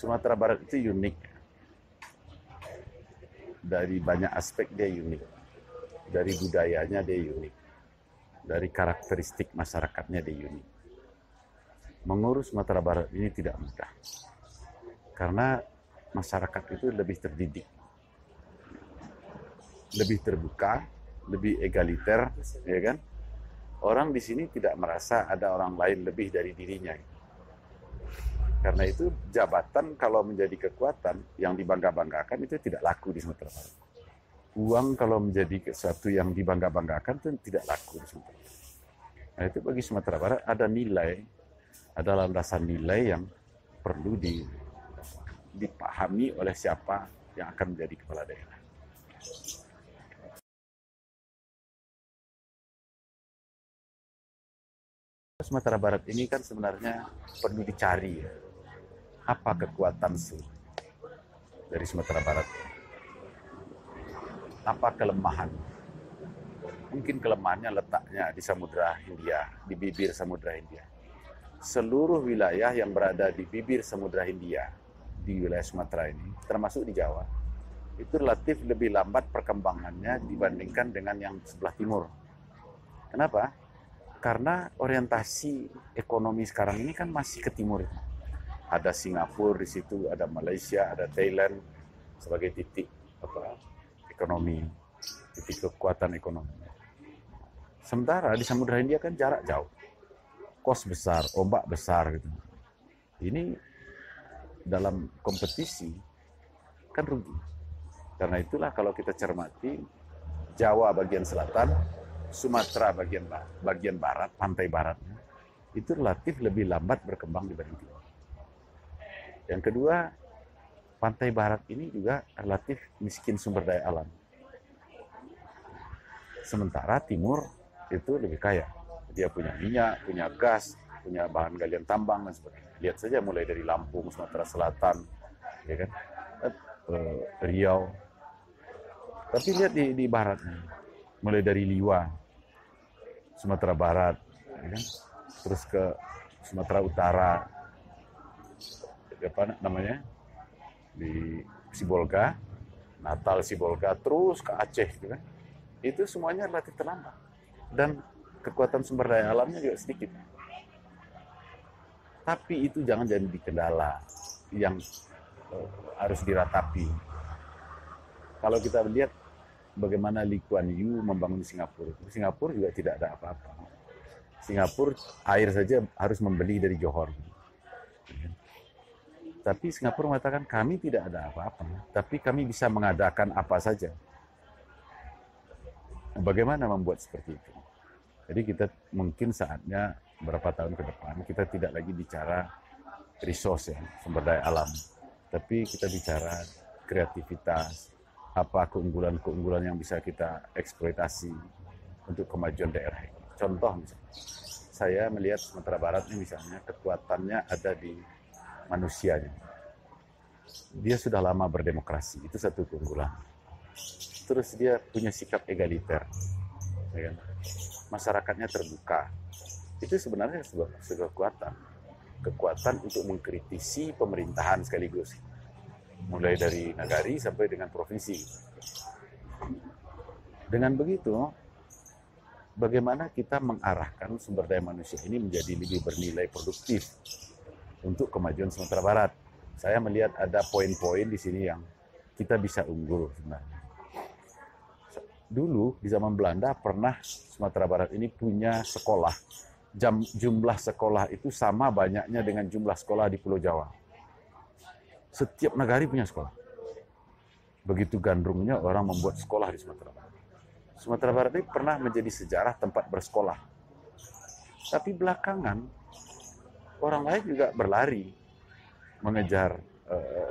Sumatera Barat itu unik. Dari banyak aspek dia unik. Dari budayanya dia unik. Dari karakteristik masyarakatnya dia unik. Mengurus Sumatera Barat ini tidak mudah. Karena masyarakat itu lebih terdidik. Lebih terbuka, lebih egaliter, ya kan? Orang di sini tidak merasa ada orang lain lebih dari dirinya. Karena itu jabatan kalau menjadi kekuatan yang dibangga-banggakan itu tidak laku di Sumatera Barat. Uang kalau menjadi sesuatu yang dibangga-banggakan itu tidak laku di Sumatera Barat. Nah itu bagi Sumatera Barat ada nilai, ada landasan nilai yang perlu dipahami oleh siapa yang akan menjadi kepala daerah. Sumatera Barat ini kan sebenarnya perlu dicari ya. Apa kekuatan dari Sumatera Barat? Apa kelemahan? Mungkin kelemahannya letaknya di Samudra Hindia, di bibir Samudra Hindia. Seluruh wilayah yang berada di bibir Samudra Hindia, di wilayah Sumatera ini, termasuk di Jawa, itu relatif lebih lambat perkembangannya dibandingkan dengan yang sebelah timur. Kenapa? Karena orientasi ekonomi sekarang ini kan masih ke timur. Ada Singapura di situ, ada Malaysia, ada Thailand sebagai titik ekonomi, titik kekuatan ekonomi. Sementara di Samudra Hindia kan jarak jauh, kos besar, ombak besar gitu. Ini dalam kompetisi kan rugi. Karena itulah kalau kita cermati Jawa bagian selatan, Sumatera bagian barat, pantai baratnya, itu relatif lebih lambat berkembang dibanding timur. Yang kedua, pantai barat ini juga relatif miskin sumber daya alam. Sementara timur itu lebih kaya. Dia punya minyak, punya gas, punya bahan galian tambang dan sebagainya. Lihat saja mulai dari Lampung, Sumatera Selatan, ya kan, Riau. Tapi lihat di baratnya, mulai dari Liwa, Sumatera Barat, ya kan? Terus ke Sumatera Utara, apa namanya, di Sibolga, Natal Sibolga, terus ke Aceh, gitu kan? Itu semuanya relatif terlambat dan kekuatan sumber daya alamnya juga sedikit. Tapi itu jangan jadi kendala yang harus diratapi. Kalau kita lihat bagaimana Lee Kuan Yew membangun Singapura, Singapura juga tidak ada apa-apa. Singapura air saja harus membeli dari Johor. Tapi Singapura mengatakan kami tidak ada apa-apa, tapi kami bisa mengadakan apa saja. Bagaimana membuat seperti itu? Jadi kita mungkin saatnya beberapa tahun ke depan kita tidak lagi bicara resource ya, sumber daya alam, tapi kita bicara kreativitas, apa keunggulan-keunggulan yang bisa kita eksploitasi untuk kemajuan daerah ini. Contoh misalnya, saya melihat Sumatera Barat ini misalnya kekuatannya ada di manusianya. Dia sudah lama berdemokrasi, itu satu keunggulan. Terus dia punya sikap egaliter, ya kan? Masyarakatnya terbuka. Itu sebenarnya sebuah kekuatan untuk mengkritisi pemerintahan sekaligus, mulai dari nagari sampai dengan provinsi. Dengan begitu, bagaimana kita mengarahkan sumber daya manusia ini menjadi lebih bernilai produktif untuk kemajuan Sumatera Barat. Saya melihat ada poin-poin di sini yang kita bisa unggul sebenarnya. Dulu di zaman Belanda pernah Sumatera Barat ini punya sekolah. Jumlah sekolah itu sama banyaknya dengan jumlah sekolah di Pulau Jawa. Setiap negara punya sekolah. Begitu gandrungnya orang membuat sekolah di Sumatera Barat. Sumatera Barat ini pernah menjadi sejarah tempat bersekolah. Tapi belakangan orang lain juga berlari mengejar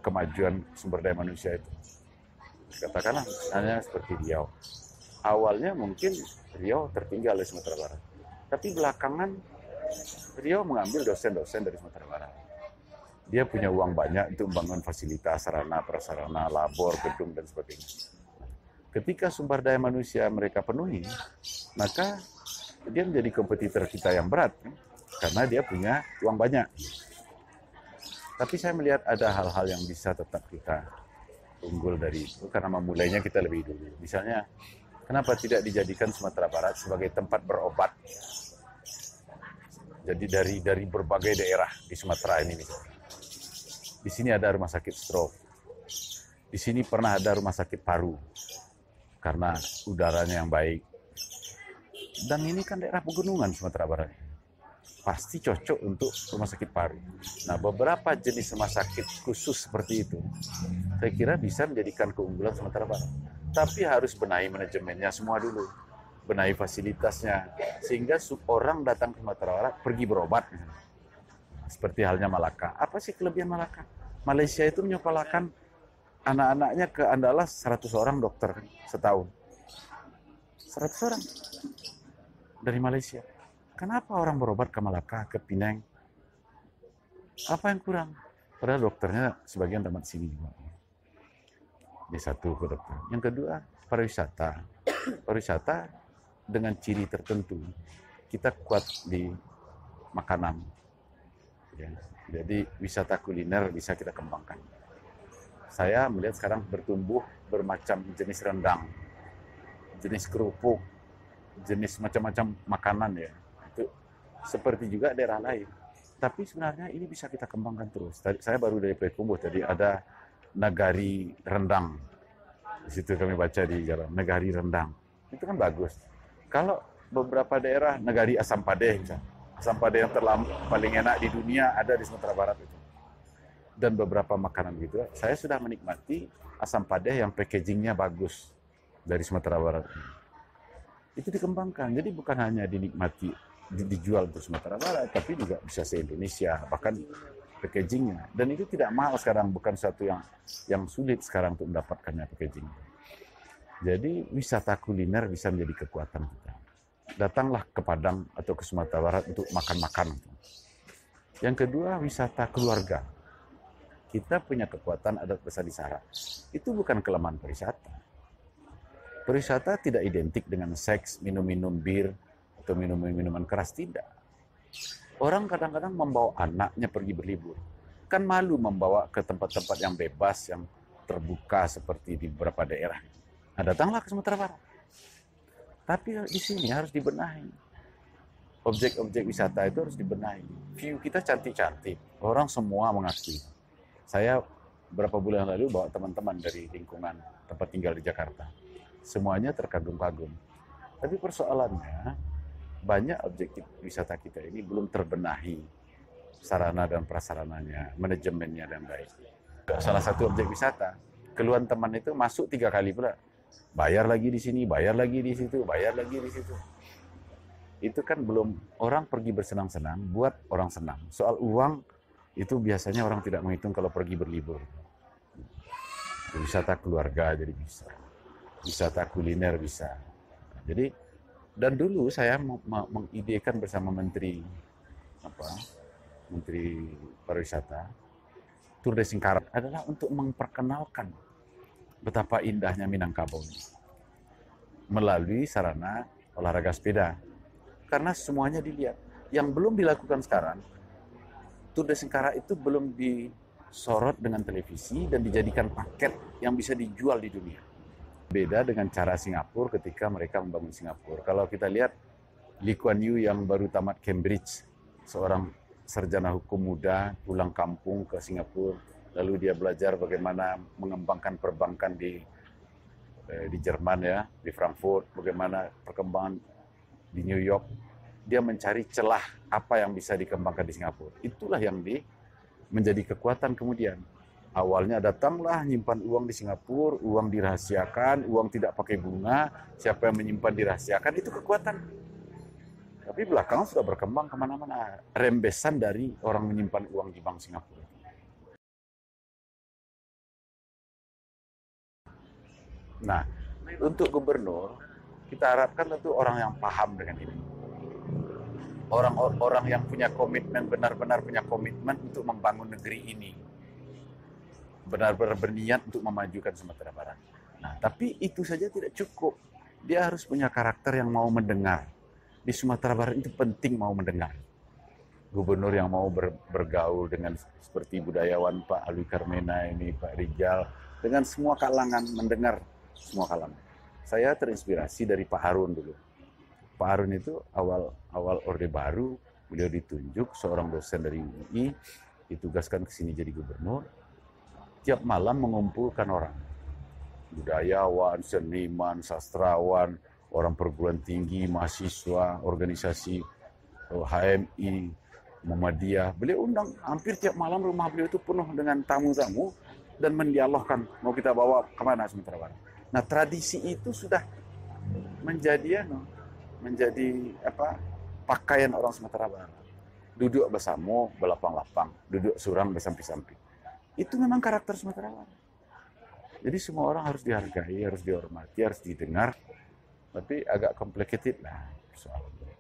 kemajuan sumber daya manusia itu. Katakanlah misalnya seperti Riau. Awalnya mungkin Riau tertinggal di Sumatera Barat. Tapi belakangan Riau mengambil dosen-dosen dari Sumatera Barat. Dia punya uang banyak untuk membangun fasilitas, sarana, prasarana, labor, gedung, dan sebagainya. Ketika sumber daya manusia mereka penuhi, maka dia menjadi kompetitor kita yang berat. Karena dia punya uang banyak. Tapi saya melihat ada hal-hal yang bisa tetap kita unggul dari itu, karena memulainya kita lebih dulu. Misalnya, kenapa tidak dijadikan Sumatera Barat sebagai tempat berobat? Jadi dari berbagai daerah di Sumatera ini misalnya. Di sini ada rumah sakit stroke. Di sini pernah ada rumah sakit paru karena udaranya yang baik. Dan ini kan daerah pegunungan Sumatera Barat. Pasti cocok untuk rumah sakit paru. Nah, beberapa jenis rumah sakit khusus seperti itu, saya kira bisa menjadikan keunggulan Sumatera Barat. Tapi harus benahi manajemennya semua dulu. Benahi fasilitasnya, sehingga orang datang ke Sumatera Barat pergi berobat. Seperti halnya Malaka. Apa sih kelebihan Malaka? Malaysia itu menyekolahkan anak-anaknya ke Andalas 100 orang dokter setahun. 100 orang dari Malaysia. Kenapa orang berobat ke Malaka, ke Penang? Apa yang kurang? Padahal dokternya sebagian tamat sini juga. Ini satu ke dokter. Yang kedua, pariwisata. Pariwisata dengan ciri tertentu. Kita kuat di makanan. Ya. Jadi wisata kuliner bisa kita kembangkan. Saya melihat sekarang bertumbuh bermacam jenis rendang, jenis kerupuk, jenis macam-macam makanan ya. Itu seperti juga daerah lain. Tapi sebenarnya ini bisa kita kembangkan terus. Tadi saya baru dari Payakumbuh, tadi ada Nagari Rendang. Di situ kami baca di jalan, Nagari Rendang. Itu kan bagus. Kalau beberapa daerah, Nagari Asam Padeh misalnya. Asam padeh yang paling enak di dunia ada di Sumatera Barat itu. Dan beberapa makanan gitu. Saya sudah menikmati asam padeh yang packagingnya bagus dari Sumatera Barat. Itu dikembangkan. Jadi bukan hanya dinikmati, dijual untuk Sumatera Barat, tapi juga bisa se-Indonesia, bahkan packagingnya. Dan itu tidak mahal sekarang, bukan satu yang sulit sekarang untuk mendapatkannya packagingnya. Jadi wisata kuliner bisa menjadi kekuatan kita. Datanglah ke Padang atau ke Sumatera Barat untuk makan-makan. Yang kedua, wisata keluarga. Kita punya kekuatan adat Besar di Sara. Itu bukan kelemahan pariwisata. Pariwisata tidak identik dengan seks, minum-minum bir, atau minuman keras, tidak. Orang kadang-kadang membawa anaknya pergi berlibur. Kan malu membawa ke tempat-tempat yang bebas, yang terbuka seperti di beberapa daerah. Nah, datanglah ke Sumatera Barat. Tapi di sini harus dibenahi. Objek-objek wisata itu harus dibenahi. View kita cantik-cantik. Orang semua mengakui. Saya beberapa bulan lalu bawa teman-teman dari lingkungan tempat tinggal di Jakarta. Semuanya terkagum-kagum. Tapi persoalannya, banyak objek wisata kita ini belum terbenahi. Sarana dan prasarananya, manajemennya dan baik. Salah satu objek wisata, keluhan teman itu masuk 3 kali pula. Bayar lagi di sini, bayar lagi di situ, bayar lagi di situ. Itu kan belum, orang pergi bersenang-senang, buat orang senang. Soal uang, itu biasanya orang tidak menghitung kalau pergi berlibur. Wisata keluarga jadi bisa. Wisata kuliner bisa. Jadi, dan dulu saya mengidekan bersama Menteri Pariwisata, Tour de Singkarak adalah untuk memperkenalkan betapa indahnya Minangkabau melalui sarana olahraga sepeda. Karena semuanya dilihat. Yang belum dilakukan sekarang, Tour de Singkarak itu belum disorot dengan televisi dan dijadikan paket yang bisa dijual di dunia. Beda dengan cara Singapura ketika mereka membangun Singapura. Kalau kita lihat Lee Kuan Yew yang baru tamat Cambridge, seorang sarjana hukum muda pulang kampung ke Singapura, lalu dia belajar bagaimana mengembangkan perbankan di Jerman ya, di Frankfurt, bagaimana perkembangan di New York. Dia mencari celah apa yang bisa dikembangkan di Singapura. Itulah yang menjadi kekuatan kemudian. Awalnya datanglah nyimpan uang di Singapura, uang dirahasiakan, uang tidak pakai bunga, siapa yang menyimpan dirahasiakan, itu kekuatan. Tapi belakangan sudah berkembang kemana-mana. Rembesan dari orang menyimpan uang di Bank Singapura. Nah, untuk gubernur, kita harapkan tentu orang yang paham dengan ini. Orang-orang yang punya komitmen, benar-benar punya komitmen untuk membangun negeri ini. Benar-benar berniat untuk memajukan Sumatera Barat. Nah, tapi itu saja tidak cukup. Dia harus punya karakter yang mau mendengar. Di Sumatera Barat itu penting mau mendengar. gubernur yang mau bergaul dengan seperti budayawan Pak Alwi Karmena ini, Pak Rijal, dengan semua kalangan, mendengar semua kalangan. Saya terinspirasi dari Pak Harun dulu. Pak Harun itu awal Orde Baru, beliau ditunjuk seorang dosen dari UI, ditugaskan ke sini jadi gubernur. Tiap malam mengumpulkan orang, budayawan, seniman, sastrawan, orang perguruan tinggi, mahasiswa, organisasi HMI, Muhammadiyah. Beliau undang hampir tiap malam, rumah beliau itu penuh dengan tamu-tamu dan mendialogkan mau kita bawa kemana Sumatera Barat. Nah, tradisi itu sudah menjadi pakaian orang Sumatera Barat. Duduk bersama, belapang-lapang, duduk surang bersamping-samping. Itu memang karakter Sumatera Barat. Jadi semua orang harus dihargai, harus dihormati, harus didengar. Tapi agak complicated lah soalnya.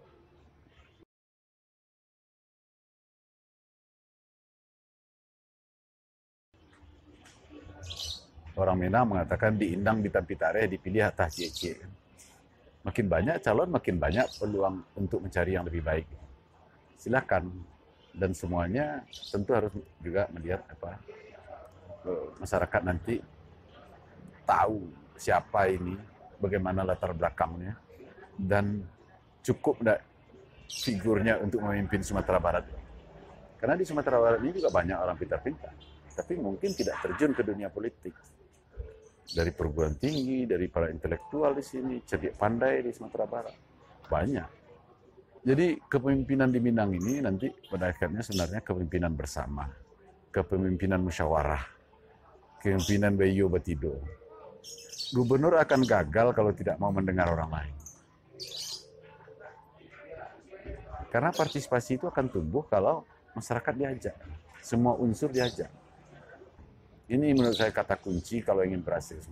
Orang Minang mengatakan diindang, ditampitare, dipilih atas JC. Makin banyak calon, makin banyak peluang untuk mencari yang lebih baik. Silakan. Dan semuanya tentu harus juga melihat masyarakat nanti tahu siapa ini, bagaimana latar belakangnya, dan cukup enggak figurnya untuk memimpin Sumatera Barat. Karena di Sumatera Barat ini juga banyak orang pintar-pintar, tapi mungkin tidak terjun ke dunia politik. Dari perguruan tinggi, dari para intelektual di sini, cerdik pandai di Sumatera Barat. Banyak. Jadi kepemimpinan di Minang ini nanti pada akhirnya sebenarnya kepemimpinan bersama. Kepemimpinan musyawarah. Kepemimpinan Beyo Batido. Gubernur akan gagal kalau tidak mau mendengar orang lain. Karena partisipasi itu akan tumbuh kalau masyarakat diajak. Semua unsur diajak. Ini menurut saya kata kunci kalau ingin berhasil.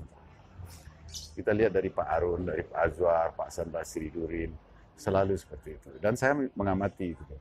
Kita lihat dari Pak Harun, dari Pak Azwar, Pak Hasan Basri Durin, selalu seperti itu. Dan saya mengamati itu.